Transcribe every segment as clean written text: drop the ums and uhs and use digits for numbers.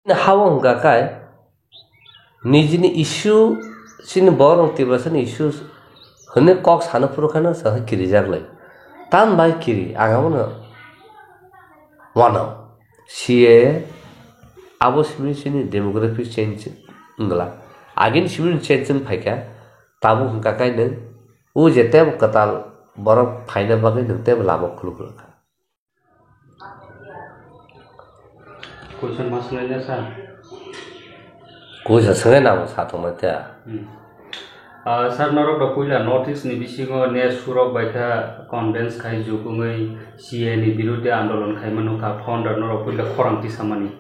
Hawang gakai nijini issue sini borong tibrasan issue hene kok sana purukana sah kiri jaglai tan bai kiri agamana wana sie abo sini demographic change ngla agin sini change phaika tabu gakai ne u jete katal borok phaina bagai nte lama khuluk Question mas lainnya sah. Kuisa sengai nama satu mata. Sar norok dopuila notice ni bisingo ne surok baika convince kai jukungai CA ni birude andolon kai manuka founder norok puila khorang ti samani.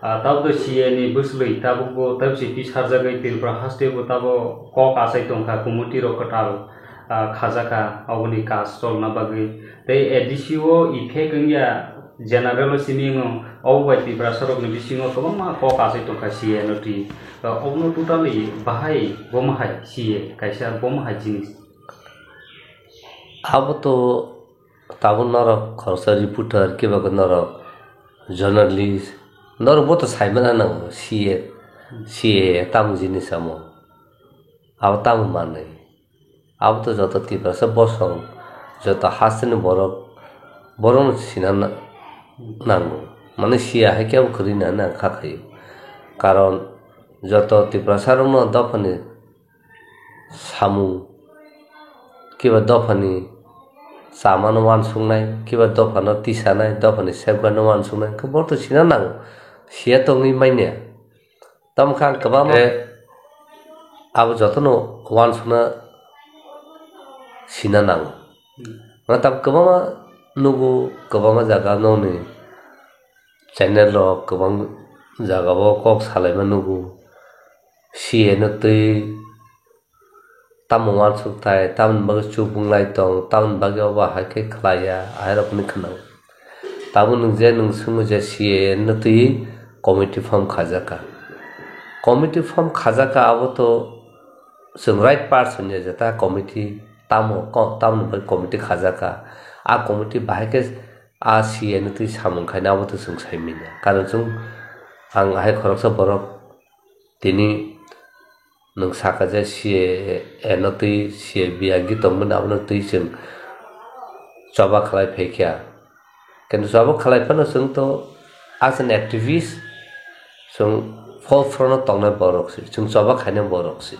Tau to CA ni buslui tabu bo tab si pi sarjagai tilpra haste bo tabo kok asai tongka kumuti ro katal khajaka awni kastol na bagai tei edisio ifekengya general siningo awbai brasorok ni bisingo kobama ko kasai to CA noti ogno totally bahai bomahai CA kaisa bomahai jinis abo to tabun nor khorsa reporter ke baga nor journalist nor bo to saimana na CA tam jinis amo abo tam mane abo to joto ti brasa bosong joto hasen borong sinana nango মানে সিয়া হে কেউ করি না না খাখাই কারণ যত তীব্রসারণ দফানি সামু কিবা দফানি সামানো one সুংনাই কিবা দফানো তিসানাই দফানি সেবগানো one সুংনাই কবর তো সিনা নাং সিয়া তো নি মাইনে তমখান কবা মে আবো যতনো ওয়ান সুনা সিনা নাং না তাব কবা মা নুগু কবা মা জায়গা ননি channel rok kobang jaga bo kok salai manugu CA no tui tamungan suktai tamun bag chupung lai tong tamun bagyo ba hakai khlaya airok ni khnang tamun nungje nung sungu je CA no tui committee form khajaka abo to sung right person je jata committee tamun bag committee khajaka a committee bahake a CA no tui samung khai na to sung saimina karon sung ang hai khoroksa borok tini nung saka je CA no tui CA bia gi tongmana no tui sung choba khlai phekya কিন্তু choba khlai pano sung to as an activist sung forefront tongna borok si sung choba khaina borok si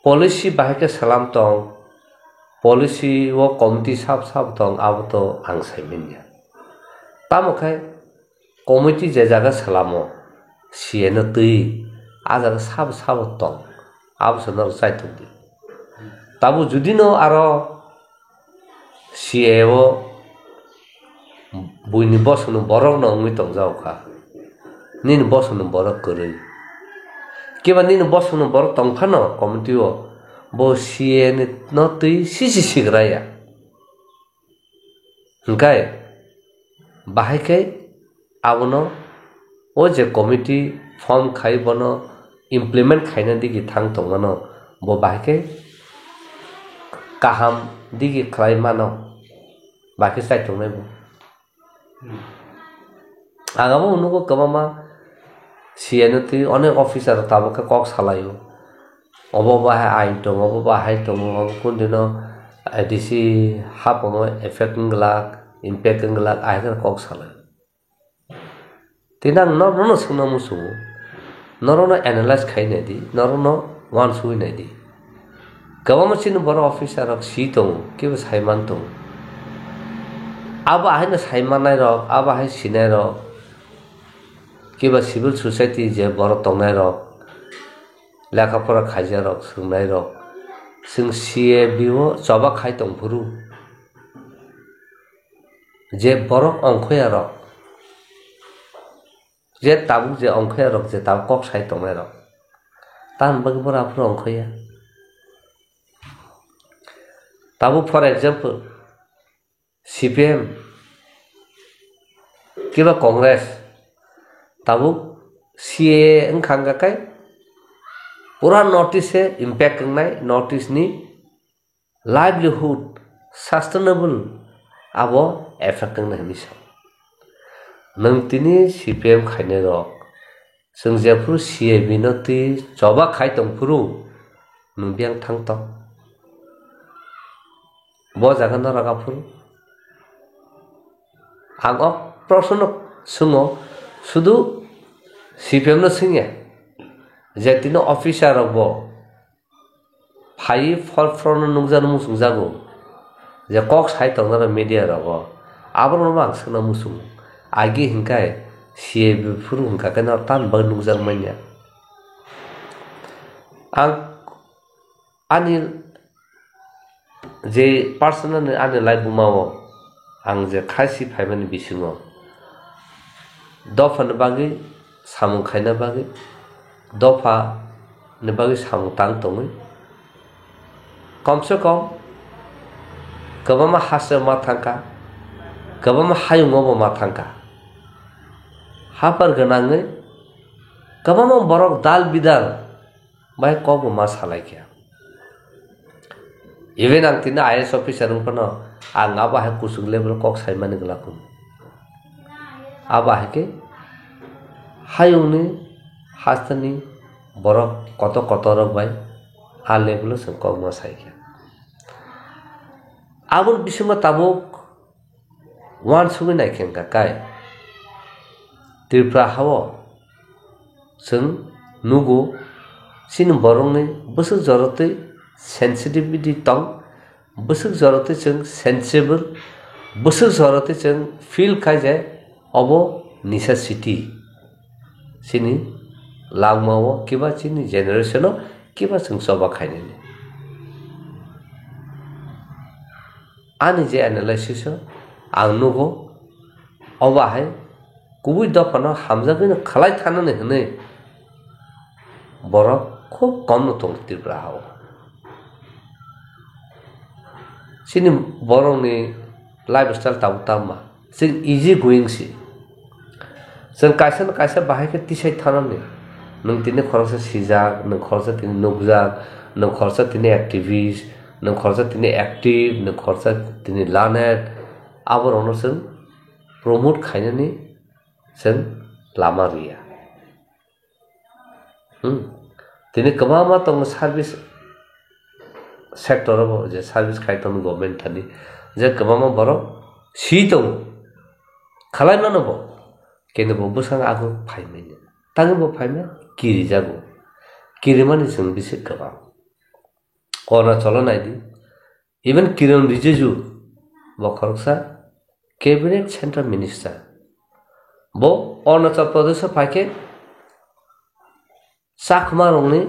policy bahake salam tong policy wo committee sab tong abo to ang saiminnya tamokai committee je jaga salamo CA no tui a jaga sab tong abo sonor saitu tabu judino aro CA wo buini bosunu borok no ngui tong jauka nin bosunu borok koroi kiba nin bosunu borok tong phano committee wo bo CA no tui sisi sigraya engkai bahai kai abono o je committee form khai bono implement khaina digi thang tongano bo bahai kai kaham digi khlai mano baki sai tongnai bo agamo unugo kabama CA no tui onek officer tabaka kok salayo obo bahai ain tong obo bahai tong kundino disi hapomo effect nglak impact nglak aikan kok salai tinang no sungna musu no analyze khaine di no one sui nei di gawama chin boro officer rok si tong kiba saiman tong aba haina saimanai rok aba hai sinai rok kiba civil society je boro tongnai rok লেখাপড়া খাইজা rock সোংনাই rock जों CA बिओ जबा खाइ तंफुरु जे बरक अंखया रक जे ताबु जे अंखया रक जे ताब कक साइ तंनाय रक तान बग बराफोर अंखया ताबु फॉर एग्जांपल CPM किबा कांग्रेस ताबु CA अंखांगाकाय पूरा नोटिस है इम्पैक्ट करनाय नोटिस नि लाइवलीहुड सस्टेनेबल आबो एफेक्ट करनाय निसा नों तिनि CPM खायने रक जों जेफोर सिए बिनति जबा खाय दंफोरु नोंबियां थांत ब जागोन रागाफोर आं प्रश्न सोङो शुधु CPM नो सोङे जे तिनो अफिसार ब फाइ फरफ्रन नुजानो मुसुं जागो जे कक साइ तंना मीडिया रब आबर मा सोना मुसुं आगे हिंकाय CA बेफोर हिंका केना तान बा नुजां मानिया आं आनि जे पार्सनल आनि लाइफ बुमावो आं जे खासि फाइमानि बिसिङो दफान बागै सामु खायना बागै दफा ने बागै सामु तां तङै कम से कम गोबां हासो मा थांका गोबां हायुङावबो मा थांका हाफोर गोनाङै गोबां बरक दाल बिदाल बाय कबो मा सालायखिया इवेन आं तिना IAS अफिसार रुपनो आं आबा है कुसुं लेवल कक साइमानि गलाखौ आबा है के हायुंनि हास्तनि बरक कत रक बाय आ लेवल जों कक मा साइखिया आबुर बिसुमा ताबुक वान सुगै नायखेंका काय त्रिपुरा हावो जों नुगो सिन बरंनि बोसोर जरतै सेंसिटिविटी तंग बोसोर जरतै जों सेंसिबल बोसोर जरतै जों फील खाय जाय अबो नेसेसिटी सिनि लांमावो किबा सिनि जेनारेशनो किबा जों सबा खायने आनि जे एनालाइसिस आं नुगो अबा है गुबै दफानो हामजागैनो खालाय थानानै हनै बरक खूब कम दं त्रिपुरा हाव सिनि बरंनि लाइफ स्टाइल ताबु तामा जों इजी गोइं सि जों कायसा बाहाय के तिसाय थानानै नों तिने खरसा सिजाक नों खरसा तिने नुगजाक नों खरसा तिने एक्टिविस्ट नों खरसा तिने एक्टिव नों खरसा तिने लानेट आबरनो जों प्रमोट खायनानै जों लामा रिया तिने गोबां दं सार्भिस सेक्टर जे सार्भिस खायतन गभर्नमेंट थानि जे गोबां बर सि दं खालायमानबो केनबो बसां आगो फाइमेन तांबो फाइमे किरि जागो किरि माने जों बिसे गोबां अरुणाचल नायदि इवन किरण रिजिजु बखरसा कैबिनेट सेंट्रल मिनिस्टर बो अरुणाचल प्रदेश फाइके साखमा रंनि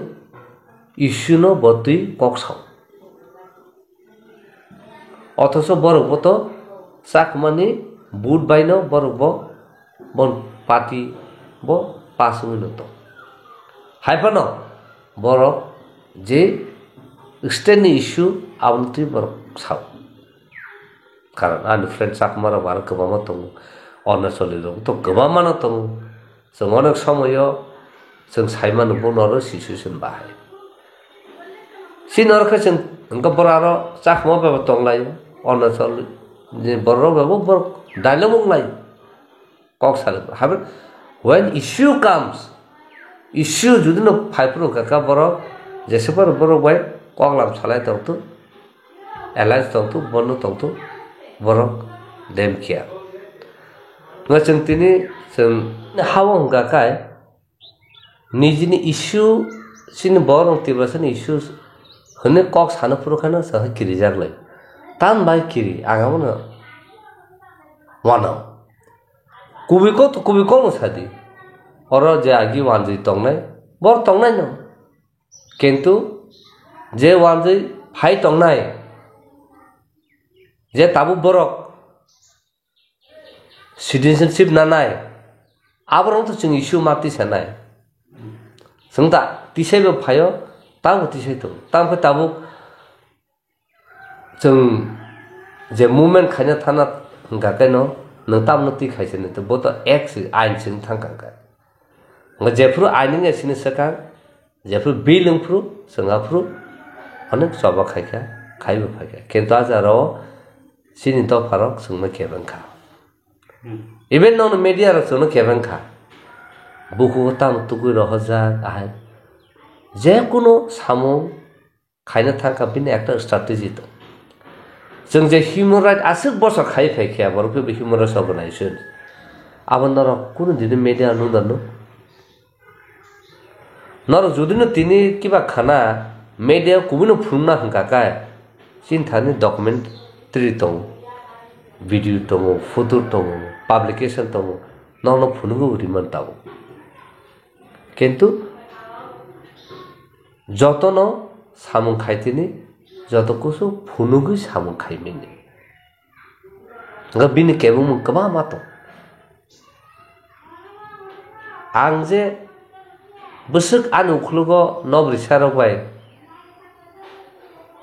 इस्युनो बतुई कक्साव अथच बरकबो तो साखमानि बुट बायनो बरकबो बन पार्टी बो पासुनो तो हाइफानो बरक जे स्टेट इश्यू आवनति बरक साव कारण आंनि फ्रेंड साखमा बार गोबां दं अरुणाचल तो गोबां दं जों अनेक समायाव जों साइमान बनर सिचुएशन बाहाय सिनरखौ जों उनका बरारो चाखमा बाबा तंलाय अरुणाचल जे बररो बाबा बर डायलॉग बुंलाय कक साल हाबे व्हेन इश्यू कम्स इश्यू जुदि न फाइप्रो का बर जेसे पर बर बाय कगलाम सालाय तंतु एलायंस तंतु बनो तंतु बर देम किया जों तिनि जों हाव हंगा काय निजिनि इश्यू सिन बरं तिब्रासन इश्यू हने कक सानो पुरखानो सह किरि जागलाय तान बाय किरि आगामनो वानो कुबिको न सादि और जे आगि वानजि तंनाय बर तंनाय न किंतु जे वानजि फाइ तंनाय जे ताबु बरक सिटिजनशिप नानाय आबरं तो जों इश्यू माति सानाय जों दा तिसायबो फायो ताबो तिसाय तो तांफे ताबो जों जे मुवमेन्ट खायना थाना गाकायनो नों तामनो ति खायसेनो तो बत एक्स आइन सिं थांखांका जेफ्रु आइनिं एसिनो सका जेफ्रु बिलंफ्रु जोंहाफ्रु अनेक सभा खायखा खायबो फायखा किंतु आजारो सिनि तो फारक जोंनो केबंखा इवेन नन मीडिया रो जोंनो केबंखा buku tam tukui rohajak ahai je kuno samung khaina thangka bini ekta strategy to जों जे human right asik bosor khai phaikya borok be human rights organization abon noro kuno dine media nu dano noro jodino tini kiba khana media kubino phunna hangka kai chin thani documentary tong video tong photo tong publication tong nono phunugo riman tabo কিন্তু যতনো সামুং খাইতিনি যত কিছু ফুনুগি সামুং খাইমিনি বিনি কেবং গোबां मातो आं जे बोसोक आन उखलुगो नब्रि सारबाय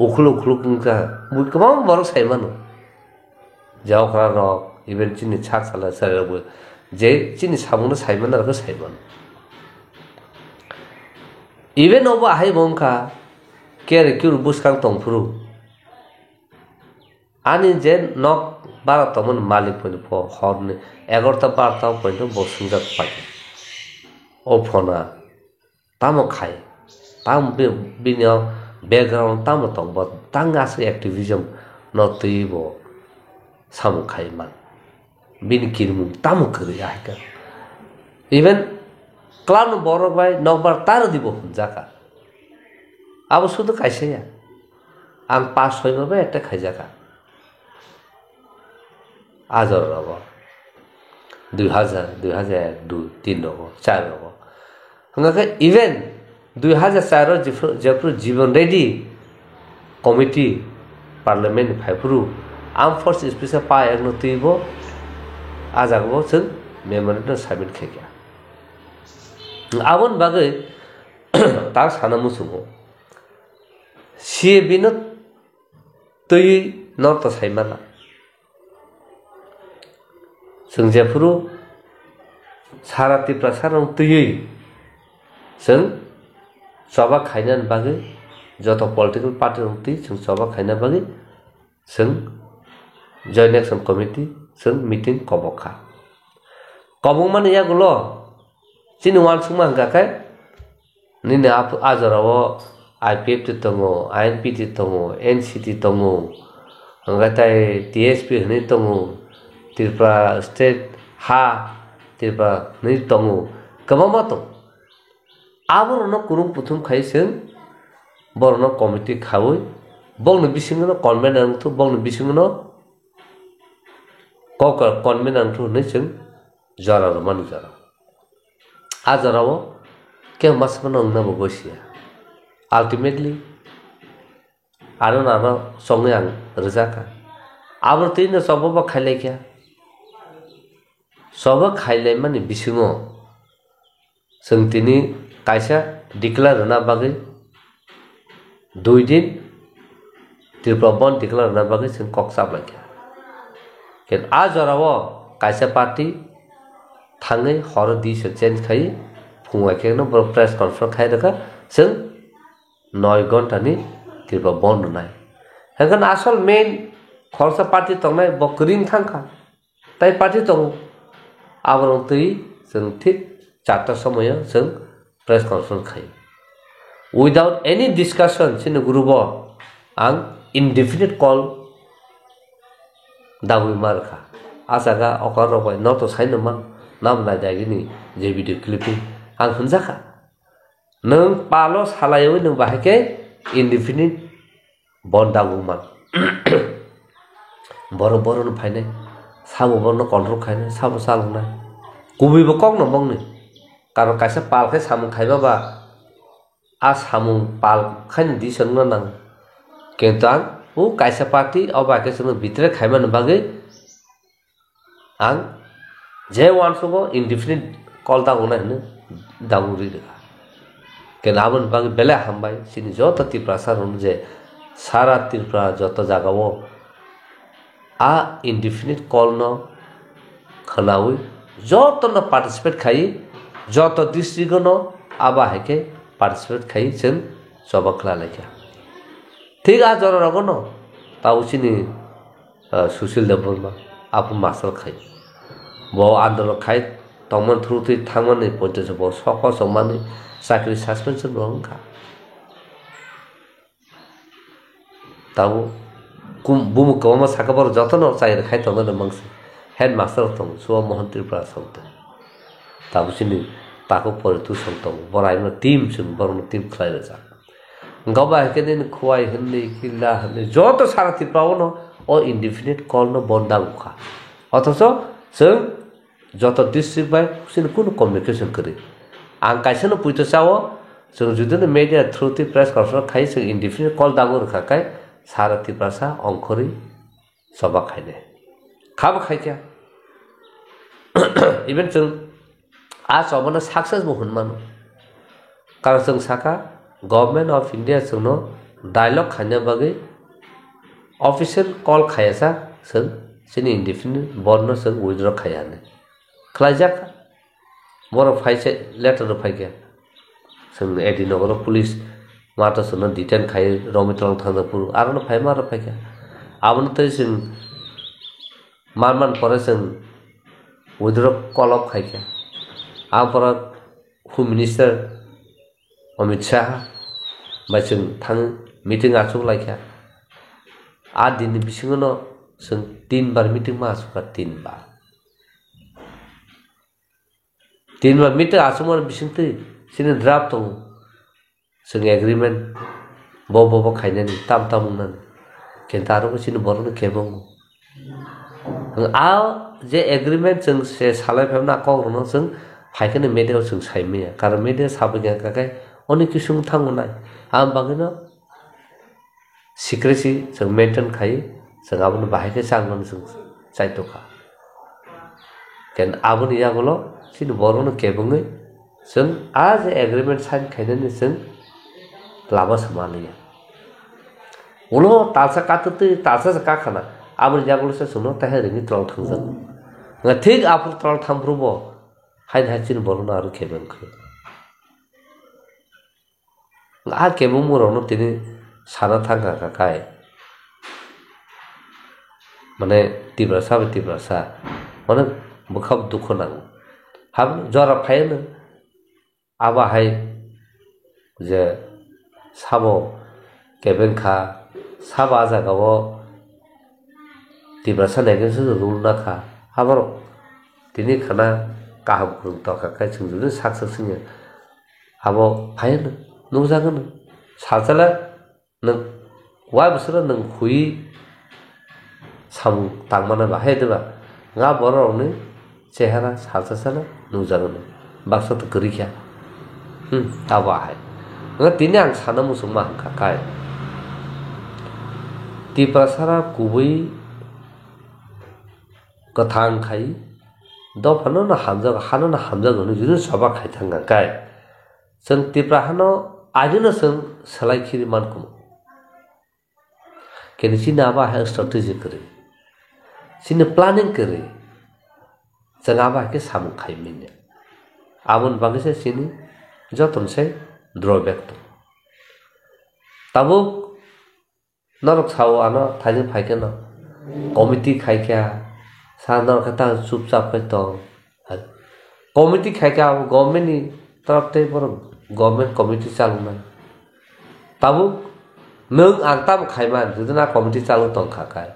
उखलु उखलुका गोबां बरक साइमानो जावखरा रक even चिनि छाक साला सारबो जे चिनि सामुंनो साइमान आरो साइमान Even over high bonka, care cure buskang tongfru. Ani jen knock baratoman malipun for horn, agorta barta point of bosunga fight. Opona Tamokai, Tam Binio, background Tamatong, but Tangas activism not the evil. Samukai man. Bin Kirmu, Tamukuri. Even Clan Borobai, Nobar Taradibo, Zaka. I was with the Kaisea. And passed over at the Kajaka. Azor 2002 Charo. Even 2000 Japur Jivan Ready Committee Parliament Pipuru Armed Forces Special Pie Agnotivo Azagboson Memorandum Sabin Keka. Avon bagai tak sana musumo. Si binut tui not to saimana. Sung Japuru Sarati Prasaram tui. Sung Soba Kainan bagai Joto political party unti sung Soba Kaina bagai sung joint action committee sung meeting Koboka. Kobongman yagulo. Sini wan suma ngakai nini azarawo IPF ti tongo INP ti tongo NCT tongo ngatai TSP ni tongo Tripura state Tripura ni tongo kamama to abor no kurung puthum khaisen borno committee khawoi bongno bisingono convenant to bongno bisingono kokar convenant to ni sing jara man jara Azarawo, came Masman on Navagosia. Ultimately, I don't know, Songyang, Rizaka. Our thing is Soba Kalekia. Soba Kaileman in Bisingo. Santini, Kaisa, declare Nabagi. Duidin, Tripobon declare Nabagis and Coxabakia. Can Azarawo, Kaisa party. Tangai horror dish change khai phunga ke no press conference khai raka sing noi gontani kirba bond nai hagan asal main khorsa party tongnai bokrin thangka tai party tong abarong tui sing thik charta samoya sing press conference khai without any discussion sin gurubo ang indefinite call dawi marka asaga okaro boy not to sign man Nam la gini je video clipping ang hunjaka nang palo salayo nang bahake indefinite bondaguman boro no phaine sabo borno control khaine sabo salna kubi bo kok no bongni karo kaisa pal khai samung khaiba ba a samung pal khain di sangna nang kentan u kaisa party oba ke sunu bitre khaiba no bage ang J वांसुगो indefinite call ता होना है दामुरी रे के नाबन बाग बेले हमबाई सिनि जत तिप्रासार हुन जे सारा तिप्रा जत जागावो आ indefinite call न खनाउ जत न पार्टिसिपेट खाई जत डिस्ट्रिक्ट न आबा हेके पार्टिसिपेट खाई सेन सबखला लेके ठीक आ जर रगो न ताउसिनि सुशील देवबर्मा आप मास्टर खाई वो आंदोलन खाई tongman thru ti thangman ni pointe se bo sokho somani sakri suspension rong kha tabu kum bumu koma sakabar jotono chai khai tong na mangse headmaster tong so mohan tripura song tabu sini tako pore tu song tong borai no team sung bor no team khlai ra ja gaba ke din khwai handi killa handi joto sara tripura no o indefinite call no bondang kha অথচ जों যত district by sini kuno communication kari ang kaisa no puito sao जों जुदि media through ti press conference khai जों indefinite call dagur khakai sara tripura sa ongkhori soba khaine khab khai kya even जों a sobana success mo hunman karon जों saka government of India जों no dialogue khanya bagi official call khayasa जों sini indefinite borno जों withdraw khayane khlajak bor phaise letter phaike जों edinogor police mata sono detain khai romitrong thanapur arno phaima ro phaike abon te जों manman pore जों withdraw call up khaike apara home minister Amit Shah ba जों thang meeting achuk laikha a din bisingono जों 3 bar meeting ma asuka 3 bar meeting asumar bisingte sini draft tong जों agreement bo khainani tam nan kentaro ko sini borno kebong a je agreement जों se salai phamna ko no जों phaikene media जों saime karon media sabega kakai onik kisung thangonai am bagino secrecy जों maintain khai जों abon bahai sangman जों saitoka ken abon yagolo sini borno kebongai जों a je agreement sign khainani जों laba samaliya ulo talsa katute talsa ka khana abon yagolo se suno tahe ringi trol thangjak nga thik apur trol thamprobo hain hachin borno aru kebeng khre a kebong morono tini sana thanga kakai mane tibrasa mane bukhab dukho nang ham jora phayen aba hai je sabo keben kha saba jagao tibrasa negen su rule na kha habaro tini khana kaham kurung to kakai chungju saksa singye abo phayen nungjagan sajala nang wa busra nang hui sam tangmana ba hedeba nga borong chehara sajasana nungjagan baksa to kurikya aba hai nga tini ang sana musuma kakai ti prasara kubui kathang khai do phano na hamja gonu junu soba khai thanga kai जों तिप्रा हनो आजनो जों सलाय खिरि मानकुम केनि सिना आबा है strategy करे सिने planning करे जों आबा के सामु खाइमिने आबन बागसे सिनि जतन से ड्रॉबैक तो तबो नरक साव आनो थाजि फाइके न कमिटी खाइका सानर खता चुपचाप पे तो कमिटी खाइका गवर्नमेंट नि तरफ ते पर गवर्नमेंट कमिटी चालू ना तबु नों आं ताब खाइमान जुदना कमिटी चालू तंग खाकाय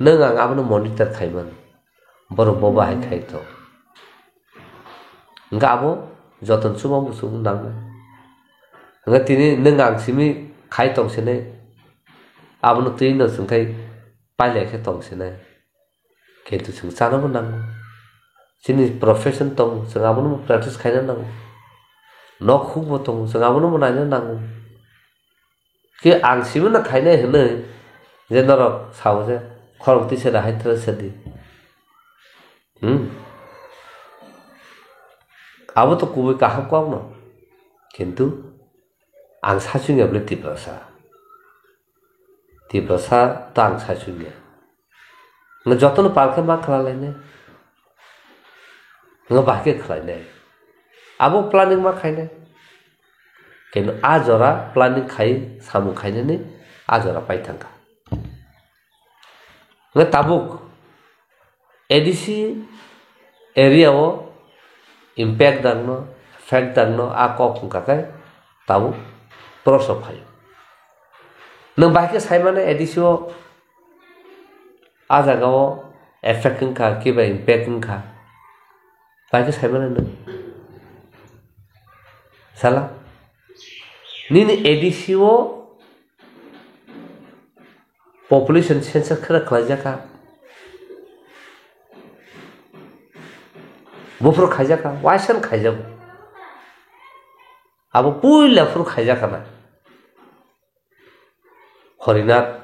नों आं आबनो मॉनिटर खाइमान बर बबा हाय खाइ तो गाबो जतन सुबम सुबम नांग nga tini nung ang simi khai tong sene abno tino sungkai paile khe tong sene ke tu sung sana mo nang sini profession tong sung abno practice khai nang no khu bo tong sung abno mo nang nang ke ang simi na khai ne hne je nor saw je khorok ti se da hai thra se di abo to kubi kaham ko no kintu ang sasunge ble tiprasa to ang sasunge nga jotono parke ma khala laine nga bahke khlaine abo planning ma khaine ken ajora planning khai samu khaine ne ajora paithanga nga tabuk ADC area o impact dangno fact dangno a kok kakai tabu proso phai nang baike saimane edisio aja gao effect ka kiba impact ka baike saimane nang sala nini edisio population census khara khlajaka bufur khajaka waisan khajak abo puila fur khajaka na Horinath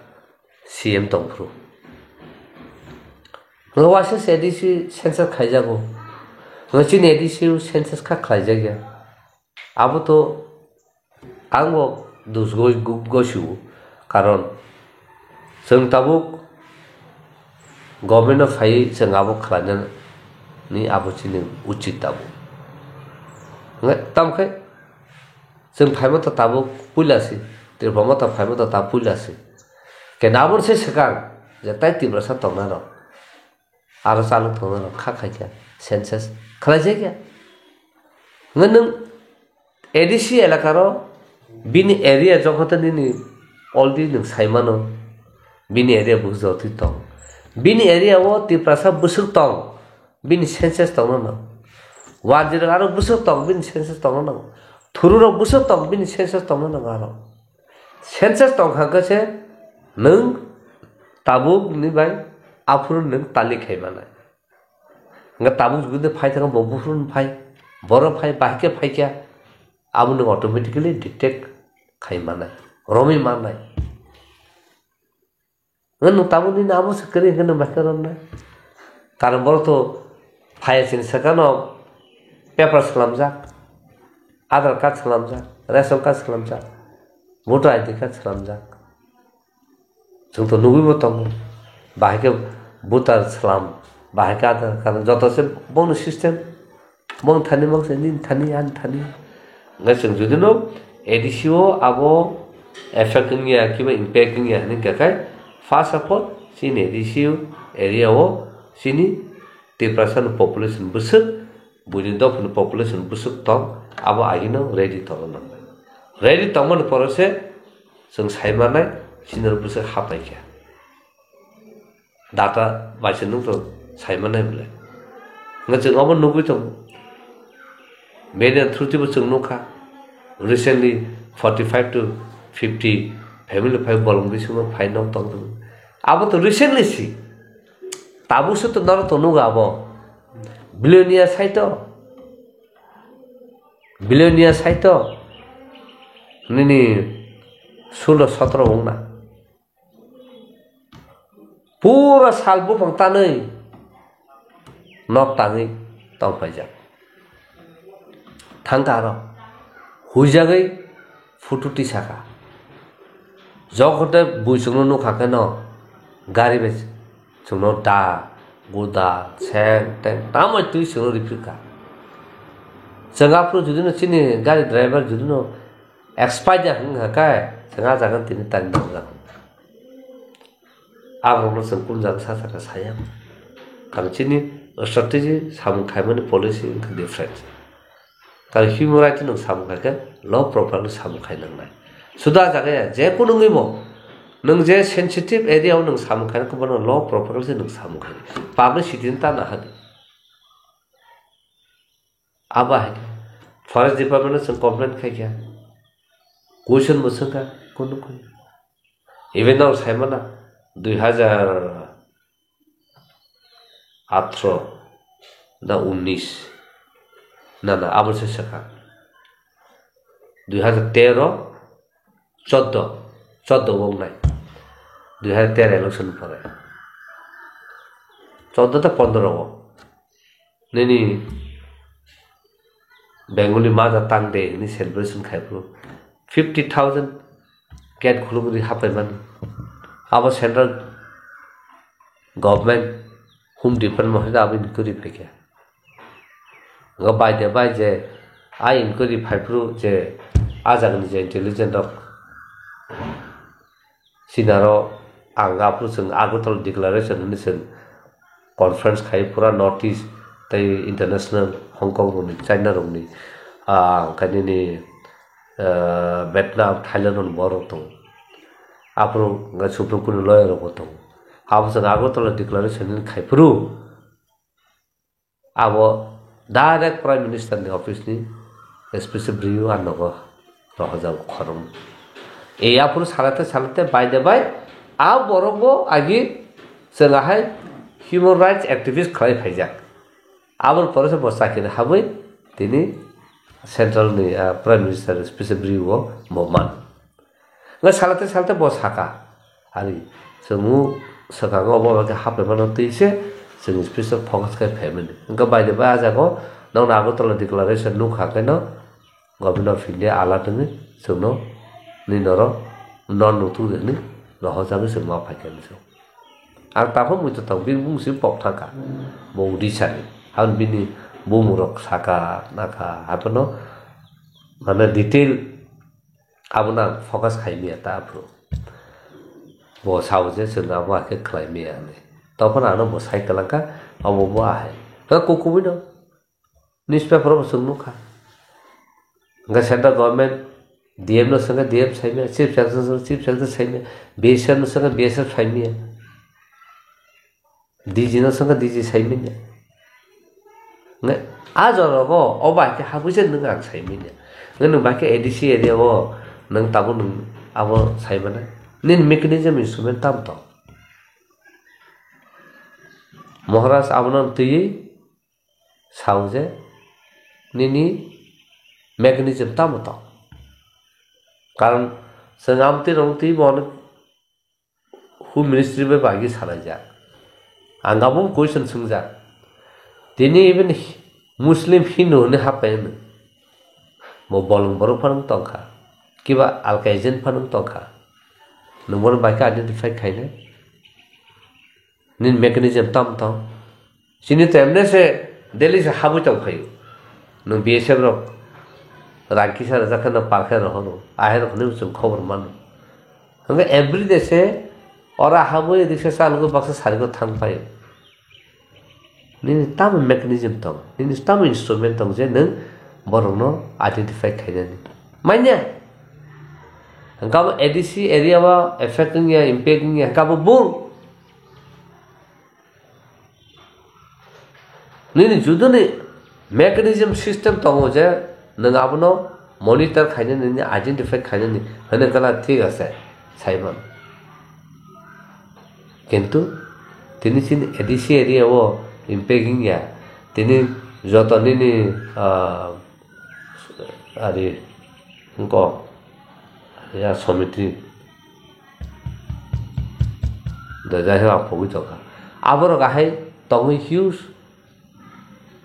CM tongfru ngawasa edisi census khajago ngachin edisi census kha khlajagya abo to angbo dusgoi goshu karon जों tabuk government of hai जों abo khlajan ni abo chini uchit tabu ngai tamkai जों phaimo to tabuk pulasi tirbomo to phaimo to tab pulasi ke nabur se sekang jatai tibra sa tongna ro aro salu thongna ro kha khaja census khlaje kya nganung edisi elakaro bini area jokhota ni already nung saimano bini area bujoti tong bini area wo ti prasa busuk tong bini census tong no wajir aro busuk tong bini census tong no thururo busuk tong bini census tong no aro census tong khaka se nung tabuk ni bai afur nung tali khai mana nga tabuk gude phai thang bofurun phai boro phai bahke phai kya abu nung automatically detect khai mana romi mana ngan tabu ni namu sekali ngan makaron na karon bor to phai sin sakano paper salamjak aadhar card salamjak ration card salamjak voter id card salamjak जों तो नुबी मतम बाहेके voter salam bahake aadhar card joto se bon system bon thani mok se nin thani an thani ngai जों jodi no edisio abo affecting ya kiba impacting ya ni kakai First of all, sini edisio area wo sini 10% population busuk, budin dofun population busuk tong, abo agino ready tong na. Ready tong man porose, sung saimana sinur busuk hapai kya. Data baca nung to saimana bule. Ngajeng abo nubu tong. Media thruti busuk nuka. Recently 45 to 50 family 5 bolong bisuma 5 nong tong. Abo to recently si tabu se to naro to nuga abo billionaire saito nini 16-17 hongna pura salbu pangtanai nok tangi tong paja thangkaro hujagai fututi saka jokote buisungno nu khakeno gari bes sungno da guda sen ten tamai tu sungno ripika singapore judino chini gari driver judino expire hanga kai sanga jangan tini tan dong abo sungkun jang sa sa sayam kal chini strategy samu khaimani policy different kal human right no samu khaka law properly samu khainang nai sudah jagaya je kuno ngimo nung je sensitive area nung samu khain ko bono law properly se nung samu khain public citizen ta na hadi aba hai forest department se complaint khai kya question musanga kuno kuno even now saimana 2018 na 19 na abo se saka 2013 14 wong nai 2013 election pore 14 ta 15 wo nini bengali mother tongue day ni celebration khai pro 50,000 get khulugri hapai man abo central government home department ha abin kuri phekya ga bai je ai inquiry phaipru je ajagni je intelligent of sinaro anga pru sung agotol declaration ni sung conference khai pura notice tai international Hong Kong roni China roni kanini Vietnam Thailand roni borok tong apro nga Supreme Court lawyer rok tong abo sang Agartala declaration ni khaipru abo direct Prime Minister ni office ni special review anogo rohajab khorom এই আপনি সালাতে সালাতে বাইদে by আ বরব আগে সঙ্গাহাই human rights activist খাই ফাইজাক আবার পরে সে বসাকিনে হাবই তিনি central নি প্রাইম মিনিস্টার স্পেশাল রিভিউ মমান nga সালাতে সালাতে বসাকা আরি সঙ্গু সকাঙ্গ অববাকে হাপে মানো তৈছে जों स्पेशल फकास खाय फेमिलि nga বাইদে বাই আজাগো নাও Agartala declaration nu খাকেনো গভর্নর অফ ইন্ডিয়া আলা দङो जोंनो Ninoro non nutu ni rohojame sing ma phaken so ar tapo muito tang bing bung si pok thaka bo disani an bini bumurok saka naka apno mana detail abuna focus khaimi ta apro bo sauje sing ama ke khlaimi ane topon ano bo cycle ka abo bo ahe ta kokubino newspaper bo sung nukha nga central government DM no sanga DM saime chief secretary saime BSR no sanga BSR saime DG no sanga DG saime ne nge ajoro oba ke habuje nang ang saime ne nang ba ke ADC area go nang tabu nang abo saime na nin mechanism instrument tam to Maharaj abonon tui sauje nini mechanism tam to कारण संगामती रंगती बन who ministry में बागी सारा जा आंगाबो question सुंजा दिनी even मुस्लिम हिंदू ने happen मो बलंग बरो फरंग तंखा किबा अलकाइजेन फरंग तंखा नंबर बाकी आइडेंटिफाई खाइने निन मेकानिज्म तम तम सिनि तेमने से दिल्ली से हाबु तंखायो न बीएसएफ रो राखी सारा जखन पाखे रहनो आहे रखने जों खबर मानो हंगे एवरी डे से और हाबो दिसे सालगो बक्स सारिगो थांग पायो नि ताम मेकानिज्म तम नि ताम इंस्ट्रूमेंट तम जे नों बरनो आइडेंटिफाई खाइनानि माइने हंगाम एडीसी एरिया वा इफेक्टिंग या इंपैक्टिंग या हंगाम बुल नि जुदनि मेकानिज्म सिस्टम तंगो जे नों आबनो मनिटर खाइने नि आइडेंटिफाई खाइने नि हने कला ठीक আছে साइमन किंतु तिनी सिन एडीसी एरिया वो इम्पैक्टिंग या तिनी जतनि नि आरि को या समिति दजाहे आपगु जका आबर गाहाय तंगै हिउज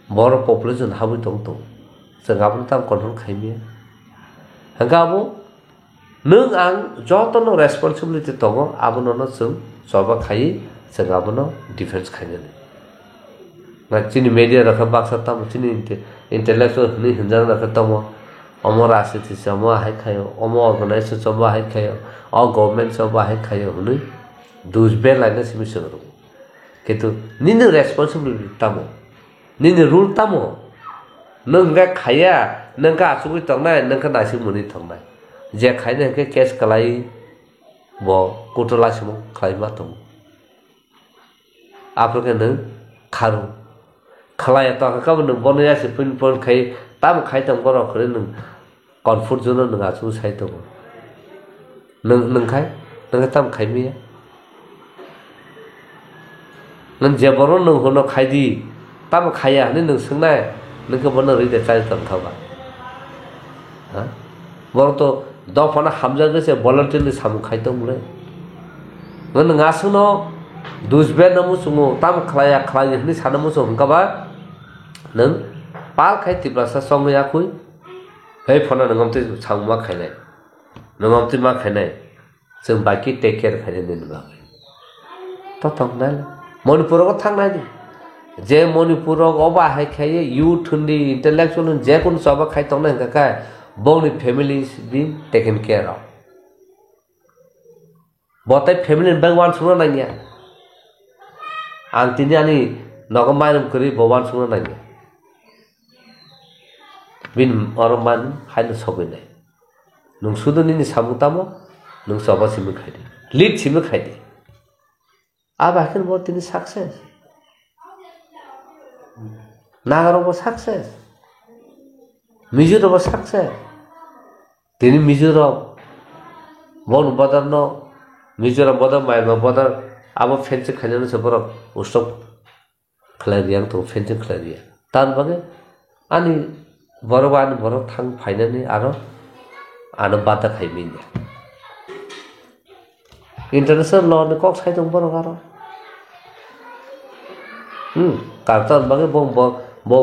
बर पपुलेशन हाबु तंग जोंहाबो ताम कन्ट्रोल खाइमिया हंगाबो नों आं जतनो रेसपन्सिबिलिटी दङ आबोनो जों जबा खाइ जोंहाबोनो डिफेन्स खाइनो ना चिनि मीडिया रखा बाक्सा ताम चिनि इंटेलेक्चुअल नि हिंजा रखा तम अमर आसिति जमा हाय खायो अमर अर्गेनाइजेशन जमा हाय खायो अ गवर्नमेंट जमा हाय खायो हुनु दुजबे लाइना सिमिसो किन्तु निनो रेसपन्सिबिलिटी ताम निनो रूल ताम नोंगा खाया नोंगा आसुगै तंनाय नोंगा नासि मुनि तंनाय जे खायने के केस कलाई बो कोटलासिम खायमा तंग आपके नों खारु खलाया त कब नों बनया से पिन पन खाय ताम खाय तंग बर खरे नों कन्फर्ट जोनो नों आसु साइ तंग नों खाय नों ताम खायमिया नों जे बर नों होनो खायदि ताम खाया ने नों सोंनाय नोंखौ बनो रैदे चाय तंथाबा हा बरतो दफना हामजागे से भलन्टियरली सामु खायतंले नों आसुनो दुजबे नमु सुङो ताम खलाया खलाय नि सानमु सो हंगाबा नों पाल खायतिब्लासा समया खुइ हे फना नंगमते सामुमा खायनाय नंगमते मा खायनाय जों बाकी टेक केयार खायने नोंबा त तंनाय मणिपुरको थांनाय जे मणिपुर अबा हाय खाये यूथ हुन्दी इंटेलेक्चुअल जे कोन सबा खाय तंनाय का बोनी families been taken care of बताय फैमिली भगवान सुनो नाइया आं तिनि आनि नगमायम करि भगवान सुनो नाइया bin orang man hai no sobe ne nung sudu ni samung tamo nung soba simu khai di lead simu khai di aba kan bo tini success nagaro bo success Mizoram bo success tini Mizoram bon badar no Mizoram badar mai ma badar abo fence khanya no sebor ustok khlariang to fence khlaria tan bage ani boroban borok thang phainani aro ano bata khaimin international law ne kok sai tong borok aro kartan bage bom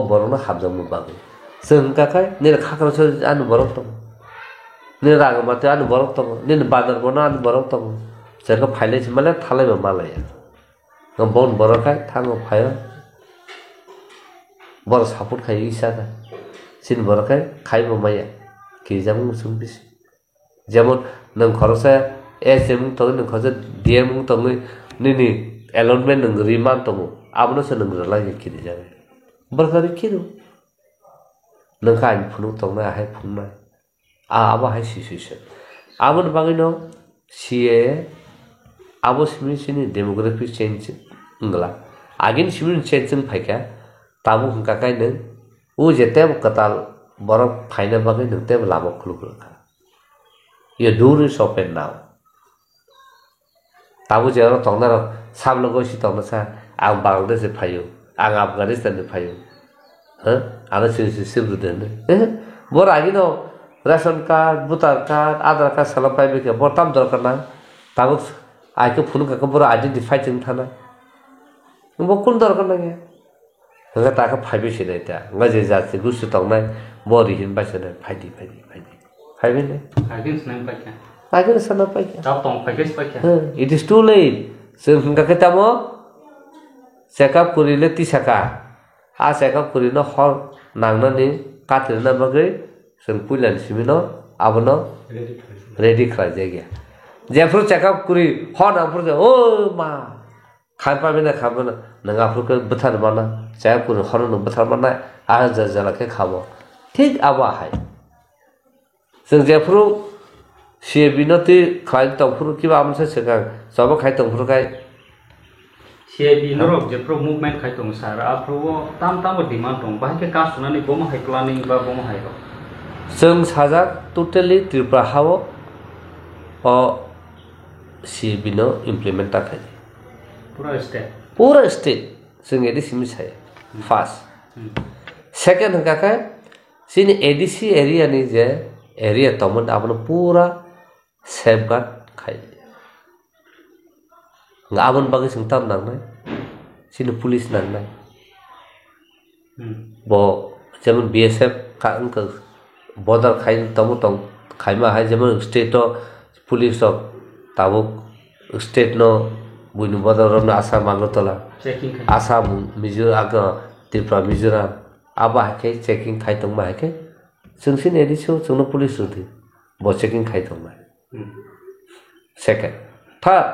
borok no habjam mu bage seung ka kai ne khakro so anu borok tong ne rang ma te anu borok tong ne badar bona anu borok tong serka phaile mala thalai ma malaya ngam bon borok kai thang phayo bor support khai isa da sin borok kai khai ma maya ki jam sung bis যেমন nang khorsa SM to nang khorsa DM to ni allotment nang riman to abno se nang la ki di jabe barkari kiru nang kan phunu to na hai phunna aba hai situation abon bagino CA abo sini demographic change ngla agin simin change phaika tabu hungka kai nang u jete katal borok phaina bagai nang te labo khulu Your door is open now. Tabu jero tongna sam logo si tongna sa ang Bangladesh phayo ang Afghanistan phayo ana si den bor agi no ration card voter card Aadhaar card sala pai ke botam dorkar na tabu ai ke phunu ka bor identify chung thana bo kun dorkar na ge nga ta ka phaibe si dai ta nga je ja se gusu tongna bori hin ba se na phaidi Again, son of it is too late. So, Kakatamo Sakap Kurileti Saka. A Sakap Kurino Hall Nanani, Katrina Bagre, St. Pulan Simino, Abono, ready Krajagia. Jeffro Chakap Kuri, Horn Apur, oh, ma. Kampamina Kabana, Nangapruka, Butarmana, Sapur, Horn, Butarmana, Azazalaka Kabo. Take our high. जों जेफ्रु सिएबिनोति खाइ तंफुरु किबा आमसे सेगा सब खाइ तंफुरु खाइ सिएबिनो जेफ्रु movement खाइ तंग सार आफ्रु ताम demand दं बाहाय के का सुनानि बम हाइ प्लानिंग बा बम हाइ रो जों साजा टोटली त्रिपुरा हाव अ सिएबिनो इमप्लिमेंट खाइ पूरा स्टेट जों एदि सिमिसाय फर्स्ट सेकंड हकाय सिनि एडीसी एरिया नि जे area teman abang pura safeguard khai nggak abang bagi sengtam nang nai sini polis nang nai bo zaman BSF kan ke border khai tamu tong khai ma hai zaman state to police to tabuk state no buinu border ram asa mangotola asa Mizoram aga Tripura Mizoram aba hai checking khai tong ma hai जों सिन एडिसो जोंनो police होदि बो checking खाइ दं second third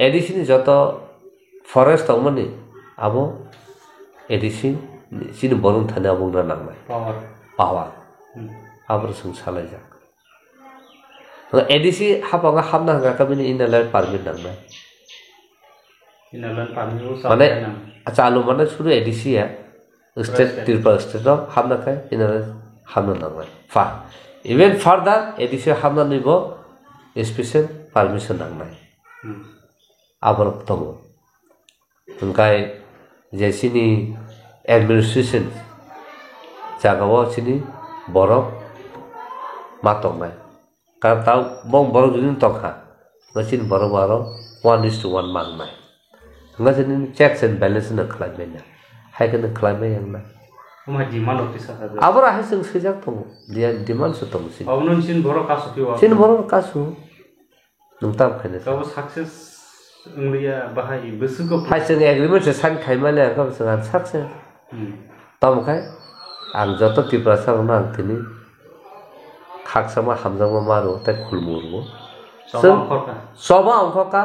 एडिसिन जत forest दंमनि आबो एडिसिन सिन बरुं थाने आबुंना नांनाय power आबो जों सालाय जा एडिसि हाबागा हाबना हागा बिनि इनलाइन पारमिट नांनाय इनलाइन पारमिट माने चालु माने सुरु एडिसि या स्टेट त्रिपुरा स्टेट हाबना खाय inline Hamna nangmai fa even further edisi hamna nibo special permission nangmai abar tomo engkai jesini administration jagawo sini borok matokmai kar tau bong borok juni tokha ngasin borok baro 1:1 mangmai ngasin checks and balance na khlaibe na hai kan khlaibe yang na demand of this abra hai sing sejak to dia demand so to sin awnon sin boro kasu piwa sin boro kasu nungtam khane so success ngriya bahai besugo hai sing agreement se san khai male ka sang success tom khai ang joto Tripura sang na tini khak sama hamjang ma ro ta khulmurbo soba angkha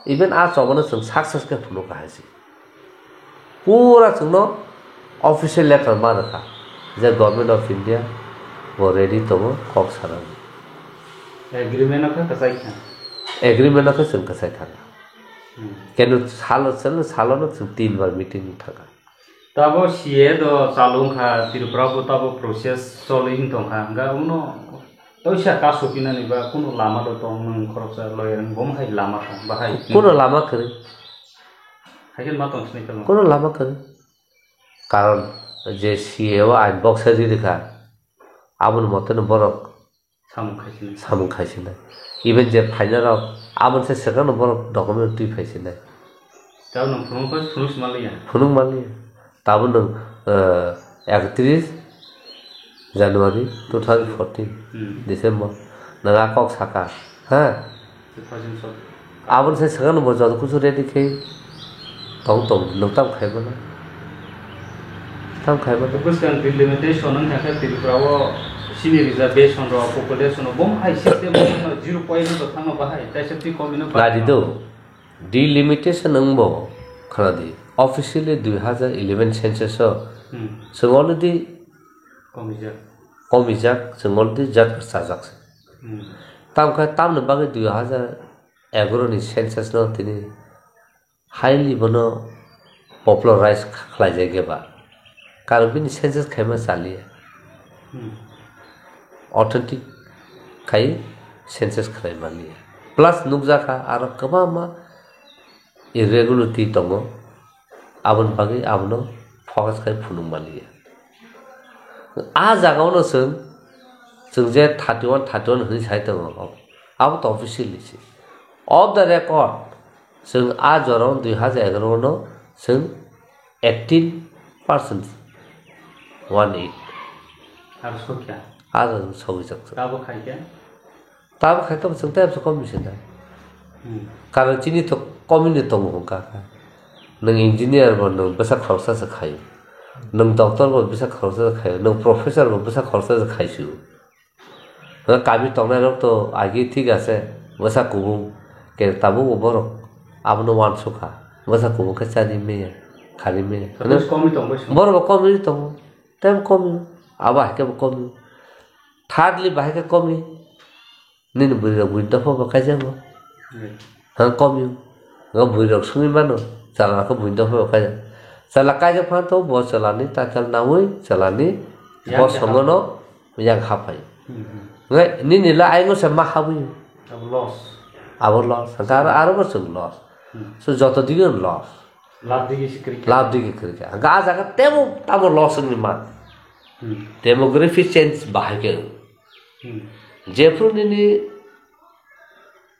even a soba no success ka phulu ka hasi pura sungno official letter ma rakha the government of India ready to kok sarang agreement ka kasai khan agreement ka sung kasai thanga kenu salo no sung 3 bar meeting thanga tabo sie do salung kha tirupra bo tabo process soling tong kha ga uno toisa ka sopina ni ba kuno lama do tong nang khorsa loyang bom khai lama kha bahai kuno lama kare hagen ma tong sne kalo kuno lama kare karon je sie wa ain box di dekha abun moten borok samung khaisina even je final abun se second borok document tu khaisina tao nang phunung maliya tabo nang 31 January 2014 December naga kok saka ha 2014 abun se second bo jod kusu ready khai tong noktam khaibana tam khaibana because kan limitation nang thaka tirupra senior reservation ro population bom high system 0.0 to thang bahai taisapti komina ladi do delimitation angbo khradi officially 2011 census so already komijak already jat sajak tam na bagi 2011 ni census no tini highly bono popularized khlai jage ba karobin census khaima chali authentic khai census khlai mali plus nukjaka aro kabama irregularity tongo abon bagi abno focus khai phunung mali a jaga no sung je 31 hni sai tongo abo to officially si of the record sung a jorong 2011 no sung 18% 18 har so kya आजा सौगी सक्छ ताबो खाइ क्या ताबो खाइ त सङ्गते अब commission कारण चिनी त कमिने त हुँका नङ इन्जिनियर बन नङ बेसा खर्चा से खायो नङ डक्टर बन बेसा खर्चा से खायो नङ प्रोफेसर बन बेसा खर्चा से खाइछु र काबि तंगना रक तो आगे ठीक আছে बेसा कुबु के ताबो ओबर आबनो वानसो खा बेसा कुबु के चानि मे खाली मे कमि तंगो बरो कमि तंगो टाइम कमि अब हाके कमि Thirdly, bahaya komi, nini buri buinta po bakai jango, hang komi, ngam buri sungi mano, jalan aku buinta po bakai jang, jalan kai jang phan to bos jalani, takal nawui jalani, bos songono, yang hapai, ngai nini la ayengo sama hawi, abo loss, angkara aro bersung loss, so joto digan loss, lab digi kerja, angka aja temu tamu loss ni man, demography change bahaya. Jeffrey ni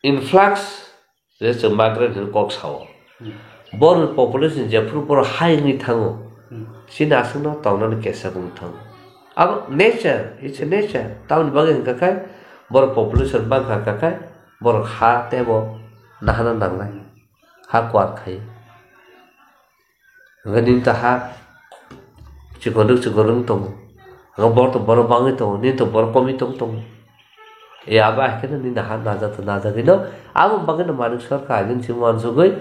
influx there's a migrant in Coxhow. Born population Jeffrey por high ni thango. Sina asno tauna ni kesa kung thang. Ab nature, it's a nature. Taun bagin kakai bor population bang kakai bor ha tebo nahana nanglai. Ha kwat khai. Ganin ta ha chikoduk tong. Ngabor to bor bangi to ni to bor komi tong e aba kena ni na naja dino abu bangi na manuk sarkar agin simuan sugoi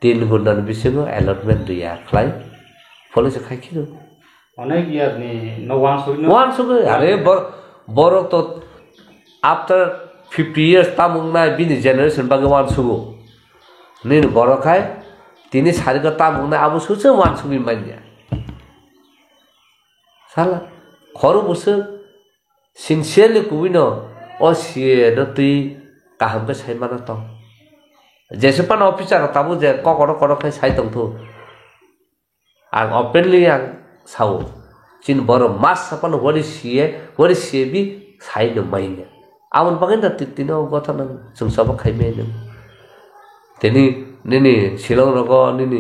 3 gundan bisingo allotment dia khlai police khai kilo onek year ni no one sugoi are bor to after 50 years tamung na bini generation bagi one sugo ni bor khai tini sari ka tamung na abu suche one sugi manya salah khoro busu sincerely kubino o sie no tui kaham ke sai mana to jese pan officer tabu je kokoro khai sai tong thu ang openly ang sau chin boro mas pan hori sie bi sai no maine amun bagin da titino gotha nang sungsaba khai me ne teni nini silong rogo nini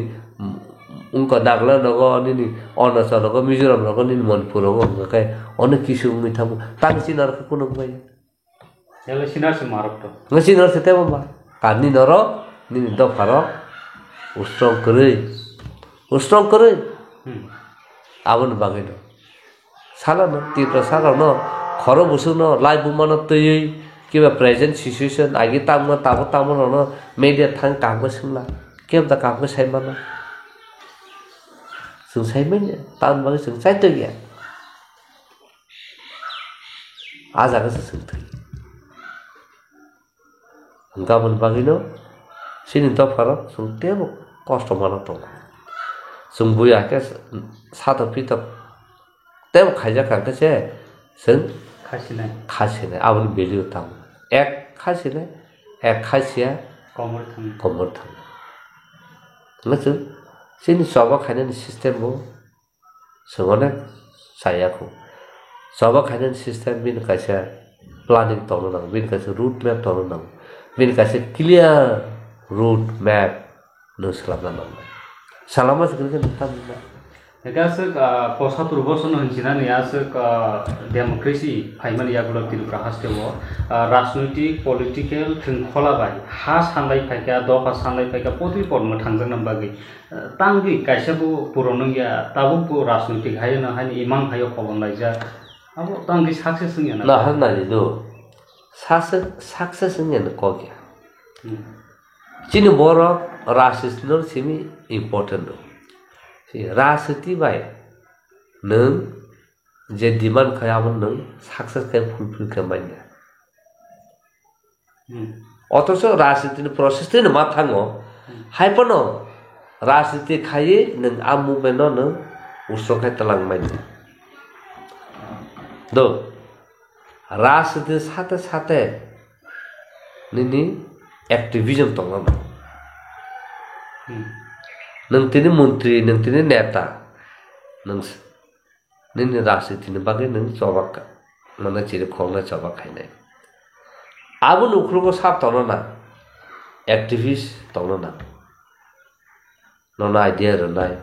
उनको Nagla नगो निनी Arunachal नगो Mizoram नगो निनी Manpur नगो kai one kisu mithamu tang sinar ka kuno bai yala sinar se marok to ngasinar se tebo ba kani noro nini do faro ustrong kore abun bagai no sala no titra sala no khoro busu no live mano tei kiba present situation agi tamma tabo no media thang kam ko singla kem ta kam ko sai mana sung sai men tan bagi sung sai tu ya आजागासो जों थैयो गाबोन बागैनो सिनि दफाराव जों तेबो खस्थ' माना दं जों बुयाखै सादब पितब तेबो खायजाखांखोसे जों खासिनाय आबुन बेलि उताम एक खासिनाय एक खासिया कमर थाङो नोंसोर जोंनि जाबा खायनायनि सिस्टेमखौ जों अनेक जायाखौ जाबा खायनायनि सिस्टेम बेनि खायसे प्लानिं तनो नांगौ बेनि खायसे रुट मेप तनो नांगौ बेनि खायसे क्लियार रुट मेप नों सोलाबना नांगौ सालामा जों नोंथांमोना Negasek posatur boson hansina niasek demokrasi paiman yagulo tiruka hastewo rajnaitik political thingkhola bai ha sanlai phaika doka sanlai phaika poti porno thangjak nambagi tangi kaisabu puronongya tabu pu rajnaitik hayana hani imang hayo khobonlaija abo tangi success ngena na hanani do success ngena kogya chini boro rajnaitik simi important do राजनीति bye नों जे demand खायामोन नों success खाय fulfil खालामबाय अथच राजनीतिनि process मा थाङो हायपनो राजनीति खायै नों आ मुभमेन्ट नों उसखाय तलांबाय दो राजनीति साथे साथे नोंनि एक्टिविजम दङ नोंथांनि मन्त्रि नोंथांनि नेता नोंनि राजनीतिनि बागै नों जबाब माने चिरि खंना जबाब खायनाय आबो नखरखौ साफ तनो ना एक्टिविस्ट तनो ना नन आइडिया रनाय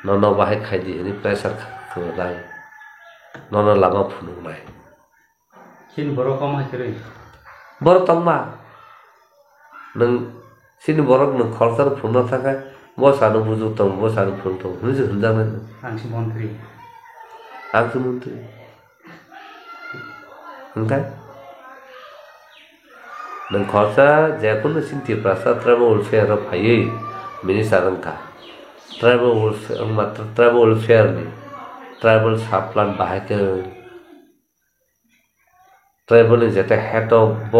नन बाहाय खायदि नि प्रेसार खनाय नन लामा फुनुनाय किन बर कम हायरे बर तंमा नों सिनि बरक नों खरसार फुनना थाखाय बसानो बुजु तंग बसानो फुनतो हुजु हुनजानो आंसि मन्त्रि ओंखाय नों खरसा जेखुनु सिन्थि प्रासा ट्राइबल वेलफेयर फायै मिनिस्टार अंका ट्राइबल वेलफेयर मात्र ट्राइबल वेलफेयर नि ट्राइबल सब प्लान बाहायके ट्राइबल जेते हेड ऑफ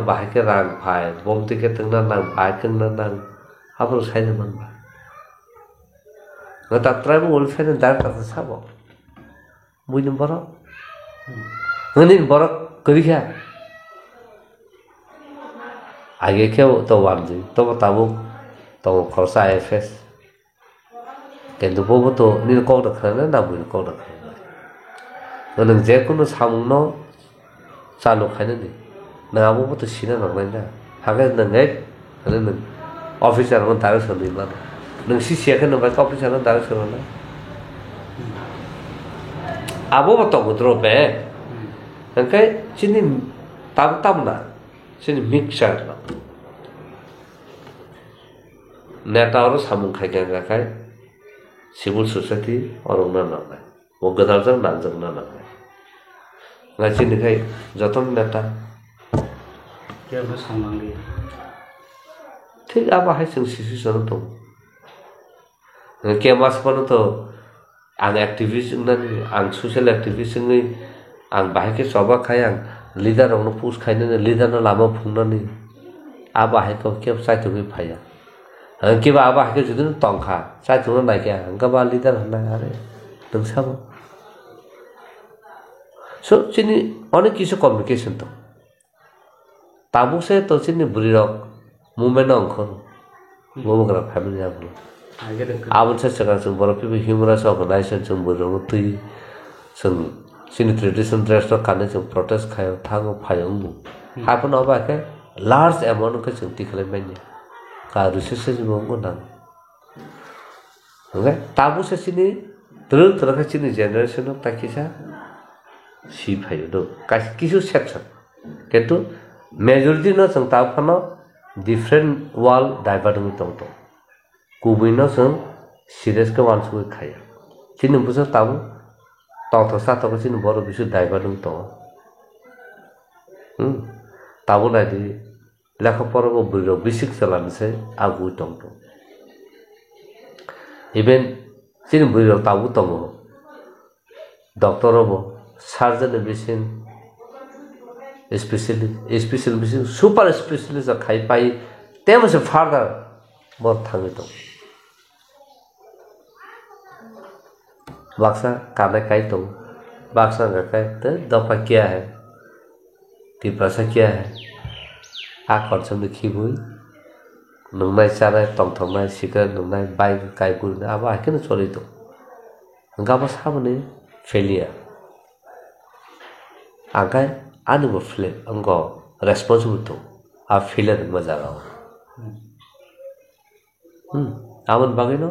बाहायके रां फाय बम टिके तंगना नां बाहायके नां हाबो साइनो मोनबा नता ट्राइबल वेलफेयर नि दायरेक्टर साबो बुझिन बर हनिन बर करिखा आगे के तो वानजी तो बताबो तो खरसा एफएस केन्दु बोबो तो नि को रखना ना बुइन को रखना नों जे कुनु सामुनो चालु खायनो नि नाबो तो सिना नंलाय ना हागे नंगै नों ऑफिसर मन तारो सनदै मा नों सिसियाखै नबाय ऑफिसर मन तारो सनना आबो तो गुद्रो बे ओंखाय चिनि तामना चिनि मिक्सचार नेता और सामुं खायखाय सिविल सोसाइटी और उना नाय वो गदारजों नांजों ना नाय चिनिखाय जतन नेता केबो सामनांगै ठीक अब हाय जों सिचुएसन दं केमास पन तो आं एक्टिविस्ट ननि आं सोशल एक्टिविस्ट नै आं बाहायके सबा खाय आं लीडर आउनो पोस्ट खायनो लीडर न लामा फुंनानै आ बाहायको केब साइथुबै फाया केबा आ बाहायके जुदिनो तंखा साइथुनो नायके गबा लीडर हना आरे नोंसाबो सो चिनि अनेक किसु कम्युनिकेशन तो ताबुसे तो चिनि बुरिरक मुभमेन्ट अंखर बोबग्रा फेमिलि आबो आबन से सगा जों बर पिबो ह्युमन राइट्स अर्गेनाइजेशन जों बोरंग तै जों सिनि ट्रेडिशन ड्रेस तो खाने जों प्रोटेस्ट खायो थाङो फायो हापन अबाके लार्ज अमाउन्ट को जों तिखले मैने का रिसोर्स जों गोनां ओके ताबु से सिनि द्रल तरखा सिनि जेनेरेशन ताकिसा सी फायो दो किसु सेक्शन किन्तु मेजॉरिटी न जों ताफनो डिफरेंट वाल डाइवर्टिंग दंतो कुबैनो जों सीरियस के वानसुबै खाया चिनि बुझो ताबु तावथ साथको चिनि बर बिसु डाइवर्टिंग दं ताबु नायदि लेखा परको बुरो बेसिक चलानसै आगु दंतो इभेन चिनि बुरो ताबु दं डॉक्टर हो surgeon bisin special bisin super specialist khai pai tem se further more thangi to baksa kame kai to baksa ga kai te dopa kya hai tiprasa kya hai a khorcham ni khibui nungnai chanai tongthomnai sikar nungnai bai kai gur aba hakene choli to ngaba sabne failure agai anu bo fle ango responsible to a failure majaga amon bagino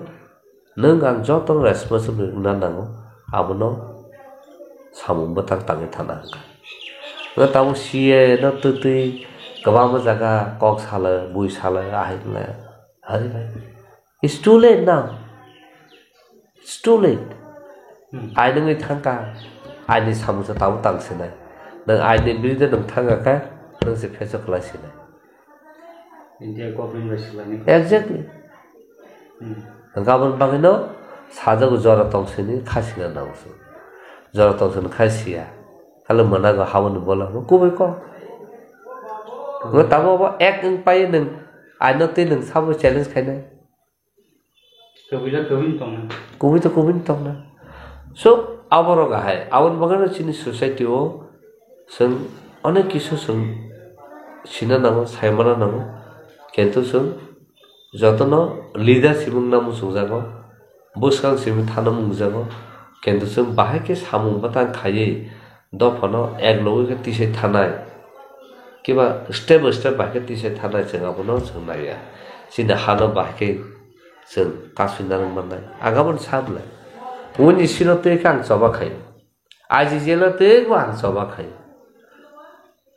nung ang joto responsible na nango abono samung batang tangi thana nga tamu sie no tutui kabama jaga kok sala bui sala ahila hari bhai it's too late now it's too late ai nung i thangka ai ni samu sa tamu tang sinai nang ai ni biride nung thanga ka nung se pheso kla sinai India government basilani exactly ngabon bagino sajago jara tongsini khasina nausu jara tongsini khasia kala manago hawon bola kubai ko ngo tamo ba ek ing pai nung aino te nung sabo challenge khaina kabila kabin tongna kubai to kubin tongna so aboro ga hai awon bagano chini society o sung onek kisu sung sina nango saimana nango kento sung jotono leader simung namu sungjago buskang simi thana mungjago kento sung bahai ke samung batang khaye dofano ek logi ke tisai thanai kiba step bahai ke tisai thanai chengabono sungnaya sina hano bahai ke sung kaswinarang manai agabon sabla uni sino te kang soba khai aji jela te wang soba khai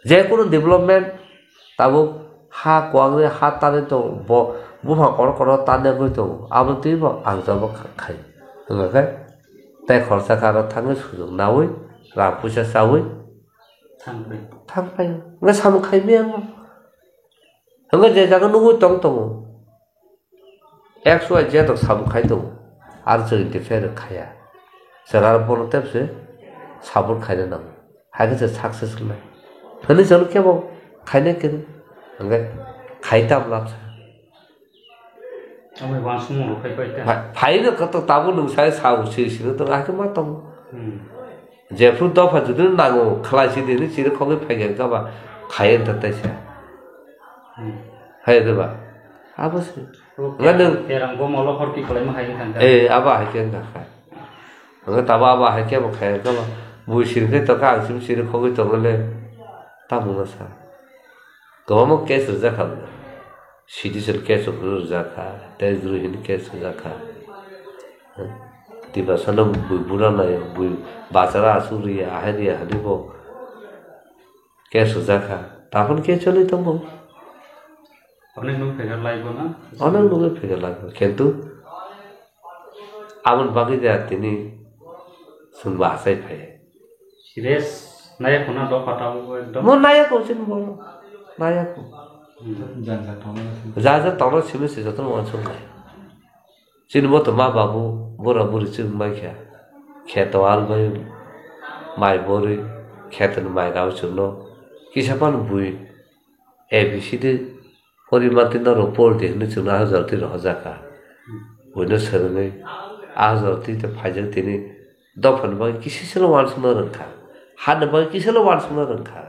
je kono development tabo ha kwangre ha tane to bo buha kor tane go to aboti bo ang soba khai nga kai tai khorsa karo thang sujung nawi ra pusa sawi thang pai nga sam khai miang nga je jaga nu tong tong xy z to sam khai to ar chori te fer khaya sarar pon tepse sabur khaina nam haga se successful nai hane jalo kebo khaina ken nga khaita blap amai wansung ro khai pai ta phaina ka to tabu nung sai sau si to a ke ma tong je fru do pha judu nango khala si de ni si ro khoge phai ga ba khayen ta ta sa hai de ba abos nga nung erang go molo horti kolai ma hain kan aba hai ken ka khai nga taba aba hai ke ba khai ga ba bui sir ke to ka sim sir khoge to le ta mu na sa gomo kes za kha citizen kes za kha tezru hin kes za kha tiba sanam bui bura na bui bachara asuri ahari hadibo kes za kha tapon ke choli tombo অনেক লোক ফেগার লাগবে না অনেক লোকের ফেগার লাগবে কিন্তু আমন বাকি যায় তিনি শুনবা আশাই পাই সিরিয়াস নায়ক না দ ফাটাবো একদম মো নায়ক হচ্ছেন বলো নায়ক যা যা তখন ছিমেছে যত অঞ্চল নাই চিনবো তো মা বাবু বুড়া বুড়ি চিন মাই খেত আল ভাই মাই বরি খেতেন মাই রাও চুনো কিসাপান বুই এবিসিডি परिमाति न रोपोर देखने चुना जल्दी रह जाका होने सरने आ जल्दी तो फाइजर तिनी दफन बाग किसी से लो वांस न रखा हाथ बाग किसी लो वांस न रखा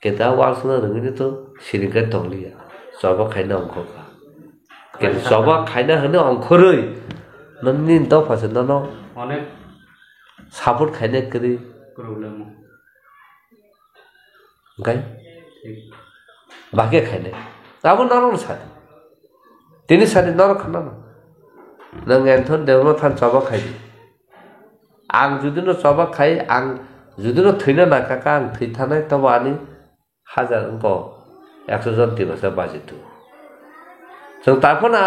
केता वांस न रंगने तो सिरिंगा तोलिया सबा खाइना अंको का के सबा खाइना हने अंको रही नन्नी दफा से न अनेक सापोर्ट खाइने करी प्रॉब्लम गाय बाकी खाइने अब नरम साथी तिनी साथी नर खाना नों एन्थन देवनो थान चबा खाइ आं जुदिनो चबा खाइ आं जुदिनो थैना नाकाका आं थै थानाय तब आनि हाजार अंक 100 जन तिबसा बाजितु जों ताफना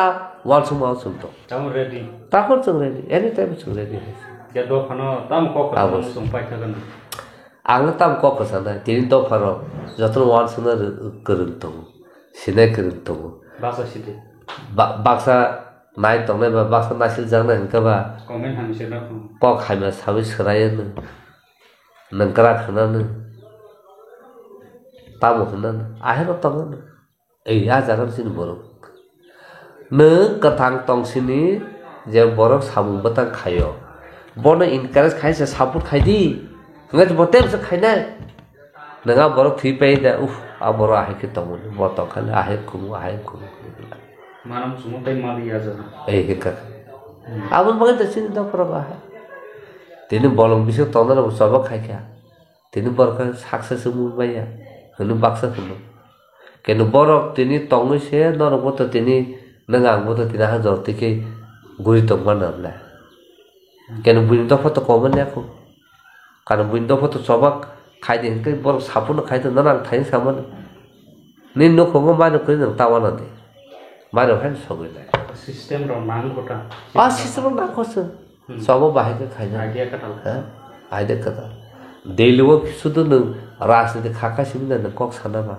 वालसुमा सुनतो ताम रेडी ताफन जों रेडी एनी टाइम जों रेडी या दफानो ताम को जों पाइखागोन आं ताम को कसना तिनी दफारो जतन वालसुना करनतो सिनाय करनतो बासा सिदे बाक्सा नाय तंने बा बाक्सा नासिल जांना हनका बा कमेन्ट हामसे ना क खाइमा साबै सरायनो nangkara khanan tamu khanan ahero tongan ya jaran sin borok ne kathang tong sini je borok samung batang khayo bono encourage khaise support khaidi ngat botem se khaina nanga borok thi pai da a boro ahe ki tong bo to khan ahe kum manam sumo pai mali ya jana he ka abun bagai da sin da borok ahe tini bolong bisa tonda na sabak khai kya tini borok saksa sumu baya hanu baksa hanu kenu borok tini tongu se nor boto tini nangang boto tini ha jor tike guri tong mana la kenu buin do foto komen ya ko kana buin do foto sabak khai de ke borok sapun khai de nanang thai saman nin no ko ma no kri nang tawana de ma no han sogai la system ro mang kota system ro mang kosa sabo bahai ke khai na idea katal idea kata daily work sudu nang राजनीति खाका सिमिना न कक छाना बा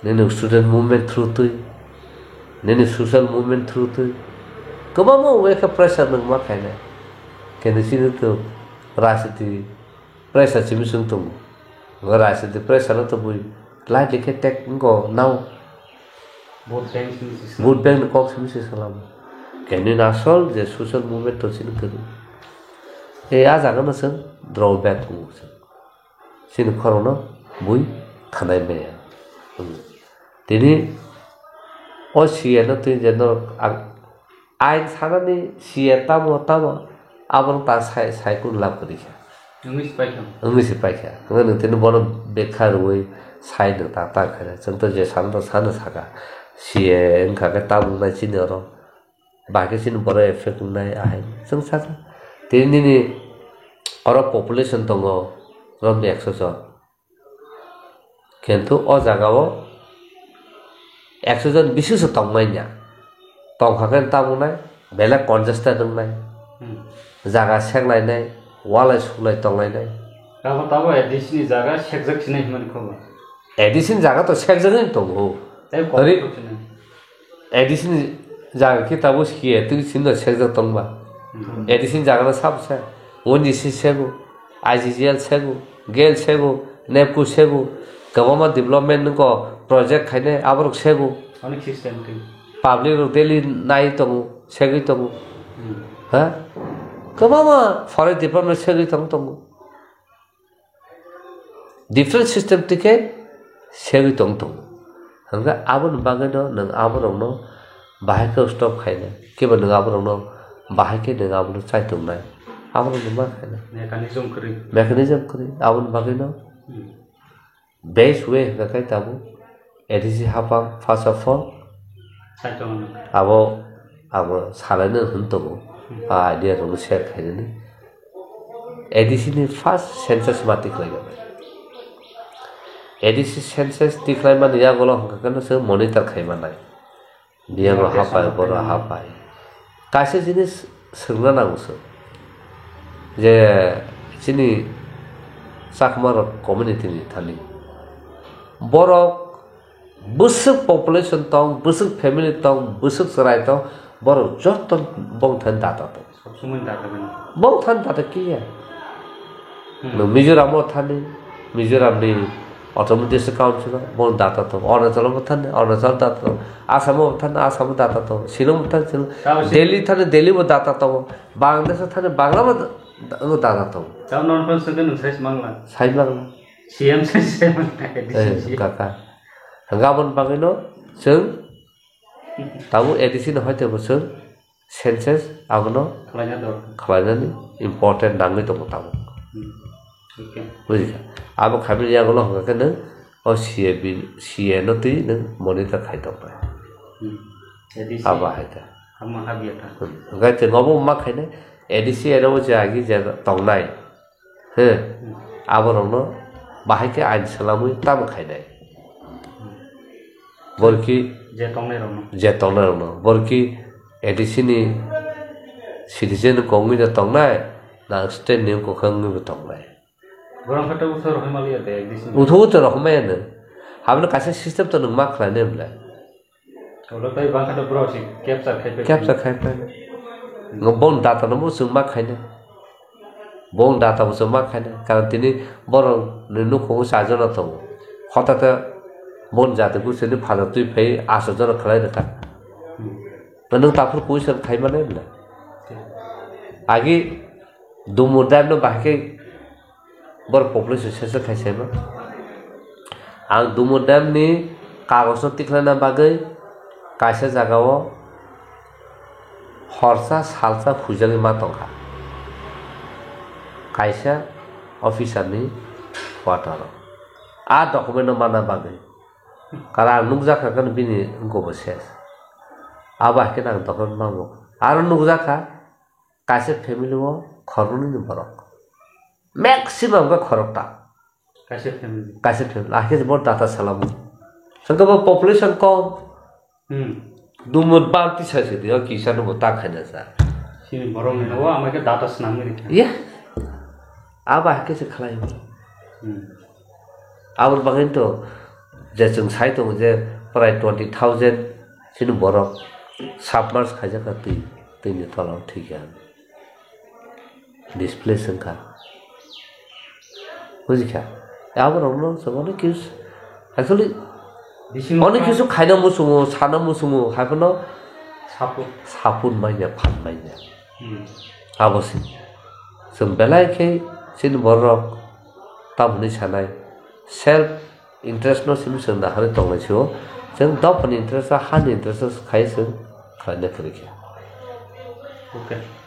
नेने student movement through तुई नेने social movement through तुई कबा म वे का प्रेशर न मा खाइना केने सिन तो राजनीति प्रेशर सिमि सुन तुम राजनीति प्रेशर न तो बुई लाइट लेके टेक को नाउ वोट बैंक कक सिमि से सलाम केने नासल जे सोशल मूवमेंट तो सिन करू आ जागोन जों ड्रबैक सिन खरनो बुई थानाय मेया दिनै ओ सिए न तुइ जेन आइन सानानि सिए तामो आबन ता साइकुन लाभ करिखा इंग्लिश पाइखा नों तेन बन बेखार होय साइन ता खाना जों तो जे सान सागा सिए इनका के तामो नाय सिन र बाकी सिन बरो इफेक्ट नाय आइ जों सागा दिनै और पपुलेशन दङ रम 100 जन किन्तु अ जागाव 100 जन बिसिसो तंनायनिया तंखागोन तामुनाय बेला कन्जेस्टेड दंनाय जागा सेंलायनाय वालाय सुलाय तंलायनाय ताबो एडिसनि जागा सेकजाकसिनाय मन खबर एडिसन जागा तो सेकजाकनि दङ अरे एडिसन जागा कि ताबो सिए तु सिन सेकजाक दंबा एडिसन जागा साबसे ओनिसी सेगु आईजीजीएल सेगु गेल सेगु नेपकु सेगु गवर्नमेंट डेवलपमेंट को प्रोजेक्ट खाइने आबरक सेगु अनेक सिस्टम थे पब्लिक डेली नाइ तंग सेगु तंग ह गबामा फरेस्ट डिपार्टमेंट सेगु तंग डिफरेंट सिस्टम टिके सेगु तंग हंगा आबन बागनो नों आबरनो बाहायखौ स्टप खाइने केबो नों आबरनो बाहायके नों आबनो चाइतंनाय आबन मा खाइने मेकानिज्म करी आबन बागनो बेस्ट वे गकाय ताबु एडिसी हापा फास्ट अफ ऑल आबो सालायनो हनतगो आइडिया रंग शेयर खाइने एडिसी नि फास्ट सेंसस मातिक लागो एडिसी सेंसस दिखलाय माने या गलो हंगकनो सो मॉनिटर खाइमानाय बियागो हापाय बरो हापाय कासे जिनिस सोंना नांगौसो जे जिनि साखमार कम्युनिटी नि थानि बरक बुसुक पपुलेशन तंग बुसुक फैमिली तंग बुसुक सराय तंग बरक जत बंथन दाता तो सुमन दाता बंथन दाता किया नो मिजोराम थानि मिजोराम नि ऑटोनोमस काउंसिल बन दाता तो अरुणाचल थानि अरुणाचल दाता तो आसाम थानि आसाम दाता तो शिलंग थानि दिल्ली थानि दिल्ली में दाता तो बांग्लादेश थानि बांग्ला में दाता तो जाव नॉन पर्सन के साइज मांगला सीएम साइज काका गाबोन बागैनो जों ताबु एडिसन हयतो बोसोर सेंसस आबनो खालायनानै इम्पोर्टेन्ट नाङै दङ ताबु बुझिखा आबो खाबि यागलो हंगाकनो ओ सीए नति न मनिटर खाइदबाय आबा हायता हम हाबियाता गायते नबो मा खाइने एडिसी एरो जागी जे तंनाय हे आबरनो बाहायके आइन सलामु ताम खाइनाय बरकी जे तंनाय रनो बरकी एडिसीनि सिटिजन कोंगि जे तंनाय ना स्टेट नियम को खंगि तंनाय गरम खटा उथर हमालिया दे एडिसी उथो रखमेन हाबनो कासे सिस्टम तो नों मा खालायने हमला ओलो ताइ बाखटा ब्राउसी capture खाइपे ngobon data no musung mak khaine bong data buso mak khai na karon tini borong nu khongu sajona tongo hotate bon jate buso ni phalo tui phei aso jona khlai na ka nang tapur puisan khai mane na agi dumu dam no bahke bor population sesa khai seba ang dumu dam ni kagos no tiklana bagai kaisa jagao horsa salsa phujali ma tongkha kaisa officer ni quarter a document no mana bagai kara nukjaka kan bini ngo boses aba ke nang document mamo aro nukjaka kaisa family wo khoruni ni borok maximum ka khorokta kaisa family akhir bor data salamu sangka population ko dumut banti saise dia kisan mo ta khana sa sini borong ni wa amake data snam ni ya aba ke se khlai abul bangin to je chung sai to je prai 20000 sini borok submerge khaja ka ti ni tala thik ya display sangka বুঝি খা আবার অন্য সবনে kiss actually অনেক কিছু খাইনা মুসুমু সানা মুসুমু হাইফনো সাপুন মাইনা fun মাইনা আবসি जों बेलायखे सिन बरक तामनि सानाय self interest no SIM जों नाहारे दंनायसो जों दफनि इंटरेस्ट हानि इंटरेस्ट खाय जों खायना खरिखे ओके